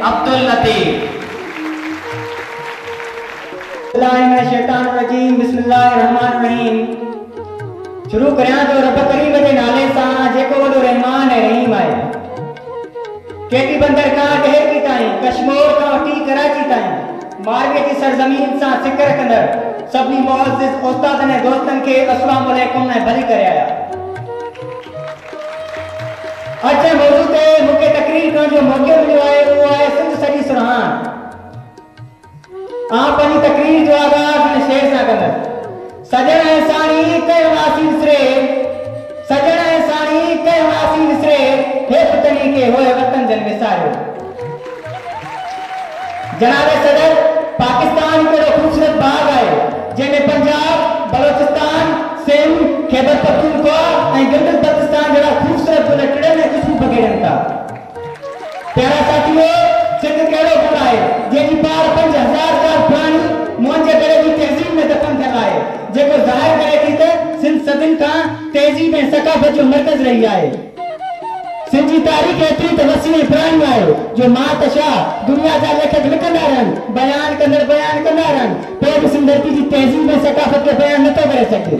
अब्दुल लतीफ। बिस्मिल्लाहिर्रहमानिर्रहीम। शुरू करियां तो रब करीम जे नाले सां जेको वॾो रहमान ऐं रहीम आहे। केटी बंदर खां ढेरकी ताईं, कश्मीर खां वठी कराची ताईं, मारवे की सरजमीन सां सिकर कंदड़ सभिनी मुअज़्ज़िज़ उस्तादनि ऐं दोस्तनि खे अस्सलामु अलैकुम ऐं भली करे आया। अॼु जे मौज़ू ते मूंखे तकरीर करण जो मौक़ो मिलियो आहे, उहो आहे सिंध सॼी सुरहान। पंहिंजी तकरीर जो आगाज़ हिन शेर सां कंदसि। सजण ऐं साणी कयोसीं विसरे, सजण ऐं साणी कयोसीं विसरे, हेठि तनी के होए वतन जन विसारियो। जनाब सदर, पाकिस्तान कहिड़ो ख़ूबसूरत बाग आहे जंहिंमें पंजाब, बलोचिस्तान, सिंध, खैबर पख्तूनख्वा ऐं गिलगित बल्तिस्तान जहिड़ा ख़ूबसूरत गुल टिड़नि ऐं ख़ुशबू बखेड़नि था। प्यारा साथियो, सिंध कहिड़ो गुल आहे जंहिंजी पार 5000 साल पुराणी मुंहिंजे दरे जी तहज़ीब में दफ़न थियल आहे, जेको ज़ाहिर करे थी त सिंध सदियुनि खां तहज़ीब ऐं सक़ाफ़त जो मर्कज़ रही आहे। सिंध जी तारीख़ एतिरी त वसी ऐं पुराणी आहे जो मातशा दुनिया जा लेखक लिखंदा रहनि, बयान कंदा रहनि, पोइ बि सिंध जी तहज़ीब ऐं सक़ाफ़त खे बयान नथो करे सघे।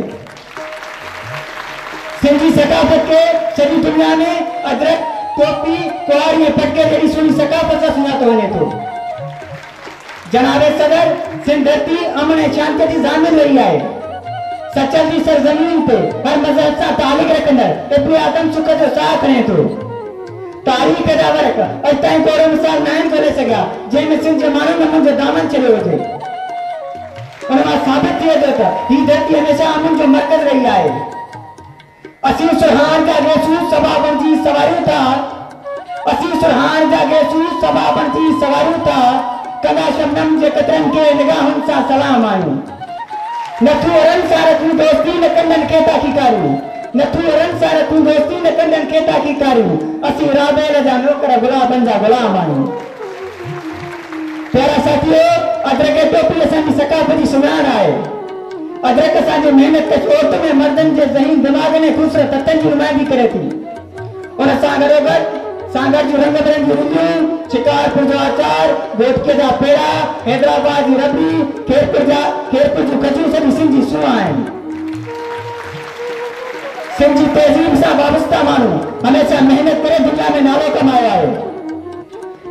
सिंध जी सक़ाफ़त खे सॼी दुनिया में अदरक, टोपी, कुआरी ऐं पटके जहिड़ी सुहिणी सक़ाफ़त सां सुञातो वञे थो। जनाब सदर, सिंध धरती अमन ऐं शांति जी ज़ामिन रही आहे। सचल जी सरज़मीन ते हर मज़हब सां ताल्लुक़ रखंदड़ इब्न आदम सुख जो साथ खणे थो। तारीख़ जा वर्क अॼु ताईं को मिसाल न आहिनि करे सघिया जंहिंमें सिंध जे माण्हुनि अमन जो दामन छॾियो हुजे। उन मां साबित थिए थो त हीअ धरती हमेशह अमन जो मर्कज़ रही आहे। असीं सुरहान जा गेसू सभा बणिजी सवारियूं था, असीं सुरहान जा गेसू सभा बणिजी सवारियूं था, कदा शबनम जे कतरनि खे निगाहुनि सां सलाम आयूं। नथू रन सार तू दोस्ती न कंदन के ताकी कारियूं, नथू रन सार तू दोस्ती न कंदन के ताकी कारियूं, असीं राबेल जा नौकर गुलाबन जा गुलाम आयूं। प्यारा साथियो, अदरक टोपी असांजी सक़ाफ़त जी सुञाण आहे। अदरक असांजी महिनत कश औरत में मर्दनि जे ज़हीन दिमाग़ में ख़ूबसूरत ततनि जी नुमाइंदी करे थी। उन सां गॾोगॾु सांगड़ जूं रंग बिरंगियूं रुलियूं, शिकारपुर जो आचार, बोटके जा पेड़ा, हैदराबाद जी रबड़ी, खेरपुर जूं कचरियूं सॼी सिंध जी सूंह आहिनि। सिंध जी तहज़ीब सां वाबस्ता माण्हू हमेशह महिनत करे दुनिया में नालो कमायो आहे।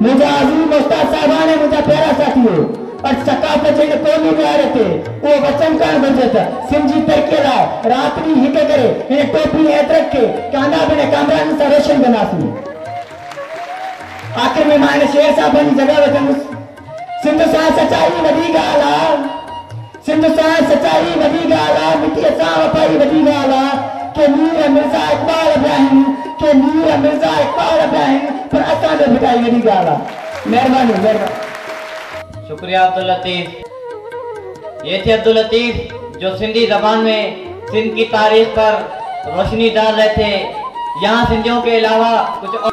मुंहिंजा अज़ीम उस्ताद साहिबान ऐं मुंहिंजा प्यारा साथियो, अॼु सक़ाफ़त जे क़ौमी मुआरे ते उहो वचन करणु घुरिजे त सिंध जी तरक़ीअ लाइ राति ॾींहुं हिक करे हिन टोपी ऐं अदरक खे कांदा बिन कामरान सां रोशन कंदासीं। आख़िर में मां हिन शेर सां पंहिंजी जॻह वठंदुसि। सिंध सां सचाई वॾी ॻाल्हि आहे, सिंध सां सचाई वॾी ॻाल्हि आहे, मिटीअ सां वफ़ाई वॾी ॻाल्हि आहे। के मीर मिर्ज़ा इक़बाल बि आहिनि, के मीर मिर्ज़ा इक़बाल बि आहिनि, पर असांजो भिटाई वॾी ॻाल्हि आहे। महिरबानी महिरबानी। शुक्रिया अब्दुल लतीफ। ये थे अब्दुल लतीफ जो सिंधी ज़बान में सिंध की तारीख पर रोशनी डाल रहे थे। यहाँ सिंधियों के अलावा कुछ और